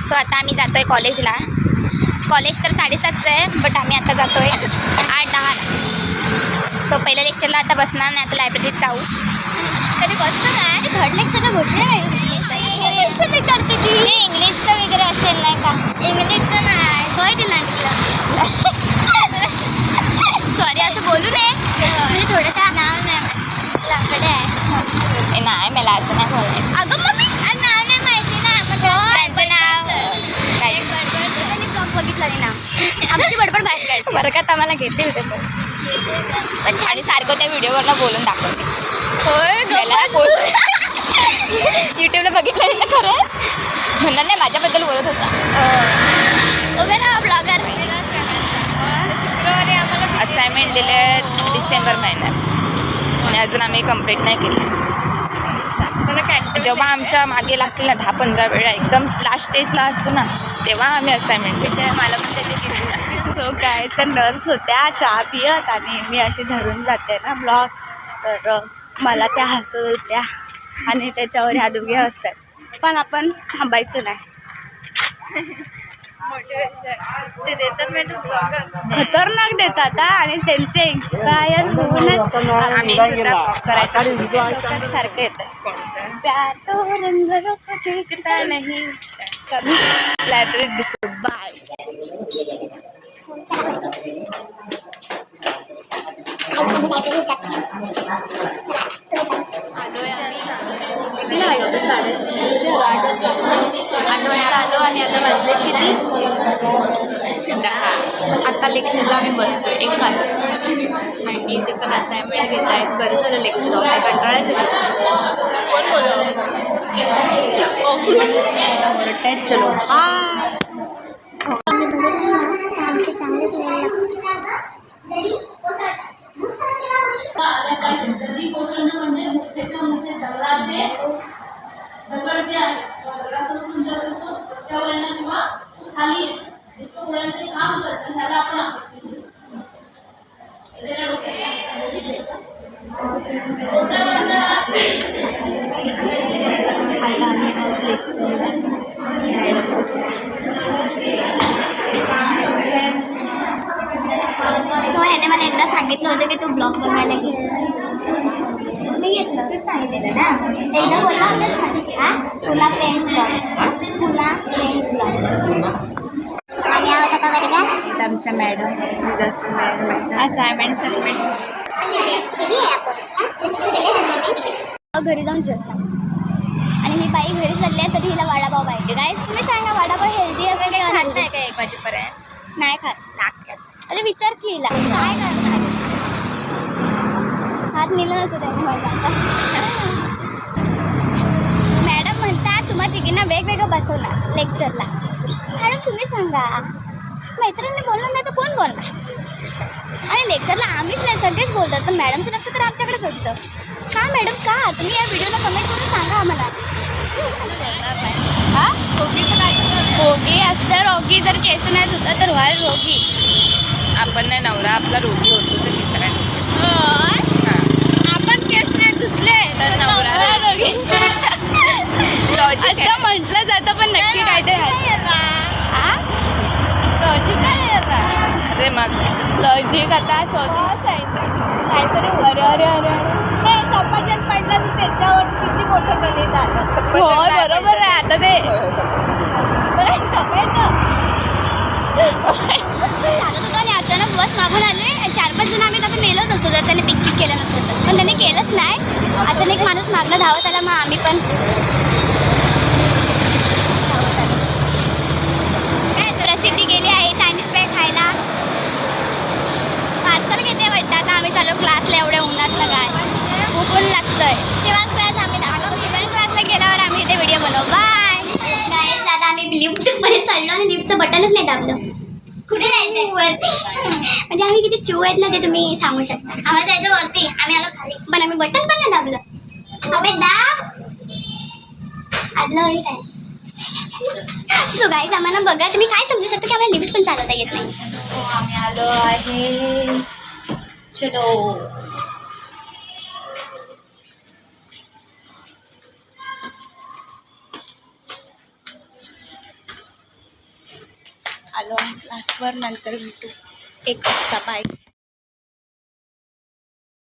So आता आम्ही जातोय कॉलेजला. कॉलेज तर 7:30चं आहे, बट आम्ही आता जातोय 8:10. सो पहिल्या लेक्चरला आता बसणार नाही, आता लायब्ररीत जाऊ. कधी बसतं नाही थर्ड लेक्चरला बसले नाही. इंग्लिशचं विचारते ती. इंग्लिशचं वगैरे असेल नाही का? इंग्लिशचं नाही होय तिला सॉरी असं बोलू नये, म्हणजे थोडंसं नाव नाही लाकडे आहे. नाही मला असं नाही बोलायचं. अगं मम्मी नाव नाही माहिती ना. त्यांचं नाव काय ब्लॉग बघितलं नाही ना. आमची बडबड बाहेर काढते बरं का. आम्हाला घेते तसं पण आणि सारखं त्या व्हिडिओवरनं बोलून दाखवते. होय यूट्यूबला बघितलं नाही ना खरं म्हणणार नाही माझ्याबद्दल बोलत होता. उभे राहा ब्लॉगर. शुक्रवारी आम्हाला असाइनमेंट दिले आहेत डिसेंबर महिन्यात आणि अजून आम्ही कंप्लीट नाही केली. जेव्हा आमच्या मागे लागतील ना 10-15 वेळा एकदम लास्ट स्टेजला असतो ना तेव्हा आम्ही असाइनमेंट द्यायचे. मला पण त्याची सो काय तर नर्स होत्या चहा पियत आणि मी अशी धरून जाते ना ब्लॉग, तर मला त्या हसत होत्या आणि त्याच्यावर ह्या दोघी हसतात. पण आपण थांबायचं नाही. ते देतात मी खतरनाक देतात आणि त्यांचे इन्स्पायर होऊनच आम्ही सुद्धा करायचं सारखं येतं. प्यार तो रंग दिखता नहीं लायब्ररीत दिसतो. बाय. आठ वाजता आलो आणि आता वाजले किती 10. आता लेक्चरला आम्ही बसतो 1:05 आणि ते पण असाइनमेंट घेत आहेत. बरं झालं लेक्चर होतं, कंटाळायचं कोण बोलत चलो सो ह्याने मला एकदा सांगितलं होतं की तू ब्लॉग बनवायला घे. मी घेतलं ते सांगितलेलं ना. एकदा बोलला होताच तुला फ्रेंड्स ब्लॉग तुला फ्रेंड्स ब्लॉग. आणि होता का वर्गात आमच्या मॅडम डिझास्टर मॅनेजमेंटच्या असाइनमेंट सबमिट घरी जाऊन जेवता. आणि ही बाई घरी चालली आहे तरी हिला वडापाव पाहिजे. गाईस तुम्ही सांगा वडापाव हेल्दी असं काही खात नाही का 1 वाजेपर्यंत? नाही खात लागतात. अरे विचार की हिला काय करणार. हात नेलं नसतं त्याने मला. मॅडम म्हणतात तुम्हा तिघींना वेगवेगळं बसवणार लेक्चरला. मॅडम तुम्ही सांगा मैत्रिणी बोलणार नाही तर कोण बोलणार. आणि लेक्चरला आम्हीच नाही सगळेच बोलतात पण मॅडमचं लक्ष तर आमच्याकडेच असतं. का मॅडम का? तुम्ही या व्हिडिओला कमेंट करून सांगा आम्हाला. हां रोगी असतं. रोगी जर केस नाही धुता तर व्हाय रोगी. आपण नाही नवरा आपला रोगी होतो तर तिसरा आपण केस नाही धुतले तर नवरा रोगी असं म्हटलं जातं पण नक्की काय ते लॉजिक काय आता. अरे मग लॉजिक आता शोधू काहीतरी. अरे अरे अरे हे सफरचंद पडलं तर त्याच्यावर किती मोठं गणित आलं. होय बरोबर आहे. आता ते चालत होतं आणि अचानक बस मागून आले. 4-5 जण आम्ही तर मेलोच असतो जर त्याने पिक केलं नसतं तर. पण त्याने केलंच नाही. अचानक माणूस मागणं धावत आला मग आम्ही पण काय प्रसिद्धी गेली आहे चायनीज बॅग खायला. पार्सल घेते वाटतं. आता आम्ही चालू क्लासला एवढ्या उन्हात ना काय खूप ऊन लागतंय. शिवान क्लास आम्ही दाखवतो. शिवान क्लासला गेल्यावर आम्ही इथे व्हिडिओ बनवू. Bye guys. आता आम्ही लिफ्टमध्ये चढलो आणि लिफ्टचं बटनच नाही दाबलं. कुठे जायचंय वरती. म्हणजे आम्ही किती चू आहेत ना ते तुम्ही सांगू शकता. आम्हाला जायचं वरती आम्ही आलो खाली पण आम्ही बटन पण नाही दाबलं. अबे दाब आजला होईल काय. सो गाईज आम्हाला बघा तुम्ही काय समजू शकता की आम्हाला लिफ्ट पण चालवता येत नाही. आम्ही आलो आहे. चलो आलो आहे क्लासवर. नंतर भेटू 1 वाजता. बाय.